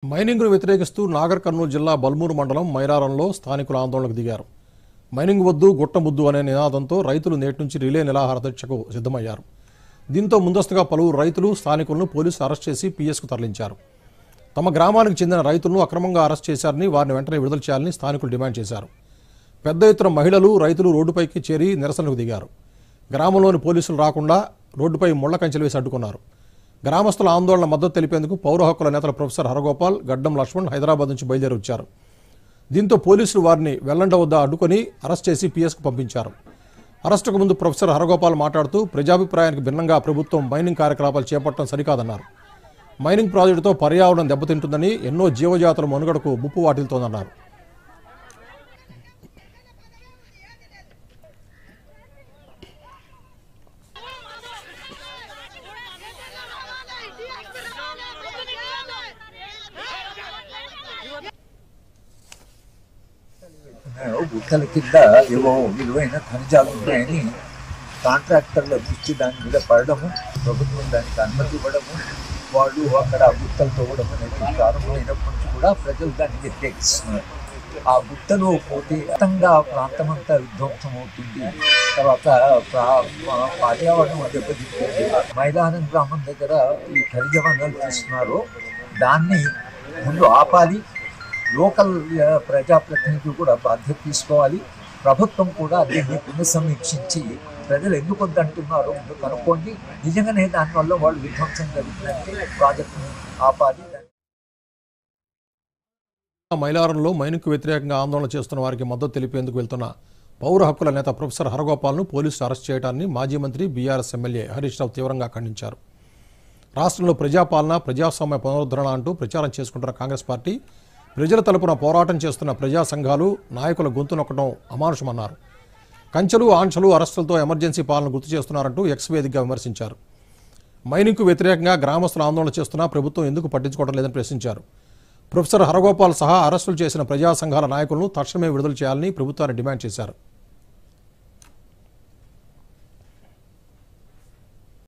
మైనింగ్ను వ్యతిరేకిస్తూ నాగర్ కర్నూలు జిల్లా బల్మూరు మండలం మైరారంలో స్థానికులు ఆందోళనకు దిగారు. మైనింగ్ వద్దు గుట్టముద్దు అనే నినాదంతో రైతులు నేటి నుంచి రిలే నిరాహార దీక్షకు సిద్ధమయ్యారు. దీంతో ముందస్తుగా పలువురు రైతులు స్థానికులను పోలీసులు అరెస్ట్ చేసి పీఎస్కు తరలించారు. తమ గ్రామానికి చెందిన రైతులను అక్రమంగా అరెస్ట్ చేశారని వారిని వెంటనే విడుదల చేయాలని స్థానికులు డిమాండ్ చేశారు. పెద్ద ఎత్తున మహిళలు రైతులు రోడ్డుపైకి చేరి నిరసనకు దిగారు. గ్రామంలోని పోలీసులు రాకుండా రోడ్డుపై ముళ్ల కంచెలు వేసి అడ్డుకున్నారు. గ్రామస్తుల ఆందోళన మద్దతు తెలిపేందుకు పౌర హక్కుల నేతలు ప్రొఫెసర్ హరగోపాల్, గడ్డం లక్ష్మణ్ హైదరాబాద్ నుంచి బయలుదేరి వచ్చారు. దీంతో పోలీసులు వారిని వెల్లండ వద్ద అడ్డుకొని అరెస్ట్ చేసి పీఎస్కు పంపించారు. అరెస్టుకు ముందు ప్రొఫెసర్ హరగోపాల్ మాట్లాడుతూ ప్రజాభిప్రాయానికి భిన్నంగా ప్రభుత్వం మైనింగ్ కార్యకలాపాలు చేపట్టడం సరికాదన్నారు. మైనింగ్ ప్రాజెక్టుతో పర్యావరణం దెబ్బతింటుందని, ఎన్నో జీవజాతుల మనుగడకు ముప్పు వాటిల్తోందన్నారు. గుట్టల కింద ఏవో విలువైన ఖనిజాలు ఉన్నాయని కాంట్రాక్టర్ల దృష్టి దాని మీద పడడము, ప్రభుత్వం దానికి అనుమతి ఇవ్వడము, వాళ్ళు అక్కడ గుట్టలు తవ్వడం అనేది ప్రారంభమైనప్పటి నుంచి కూడా ప్రజలు దాన్ని వ్యతిరేకిస్తున్నారు. ఆ గుట్టలో పోతే మొత్తంగా ప్రాంతమంతా విధ్వంసం అవుతుంది, తర్వాత పర్యావరణం దెబ్బతింటుంది. మైదానం గ్రామం దగ్గర ఈ ఖనిజ వనరులు తీస్తున్నారు, దాన్ని ముందు ఆపాలి. లోకల్ ప్రజాప్రతినిధులు కూడా బాధ్యత తీసుకోవాలి. ప్రభుత్వం కూడా దీన్ని పునఃసమీక్షించి ప్రజలు ఎందుకు వద్దంటున్నారో ముందు కనుక్కోండి. నిజంగానే దానివల్ల వాళ్ళు విధ్వంసం జరుగుతుందంటే ప్రాజెక్టును ఆపాలి. మైలారంలో మైనింగ్కు వ్యతిరేకంగా ఆందోళన చేస్తున్న వారికి మద్దతు తెలిపేందుకు వెళ్తున్న పౌర హక్కుల నేత ప్రొఫెసర్ హరగోపాల్ను పోలీసులు అరెస్ట్ చేయడాన్ని మాజీ మంత్రి బీఆర్ఎస్ ఎమ్మెల్యే హరీష్ రావు తీవ్రంగా ఖండించారు. రాష్ట్రంలో ప్రజాపాలన, ప్రజాస్వామ్య పునరుద్ధరణ అంటూ ప్రచారం చేసుకుంటున్న కాంగ్రెస్ పార్టీ ప్రజల తరపున పోరాటం చేస్తున్న ప్రజా సంఘాలు నాయకుల గొంతు నొక్కడం అమానుషమన్నారు. కంచెలు, ఆంక్షలు, అరెస్టులతో ఎమర్జెన్సీ పాలన గుర్తు చేస్తున్నారంటూ ఎక్స్ వేదికగా విమర్శించారు. మైనింగ్కు వ్యతిరేకంగా గ్రామస్తులు ఆందోళన చేస్తున్నా ప్రభుత్వం ఎందుకు పట్టించుకోవడం లేదని ప్రశ్నించారు. ప్రొఫెసర్ హరగోపాల్ సహా అరెస్టులు చేసిన ప్రజా సంఘాల నాయకులను తక్షణమే విడుదల చేయాలని ప్రభుత్వాన్ని డిమాండ్ చేశారు.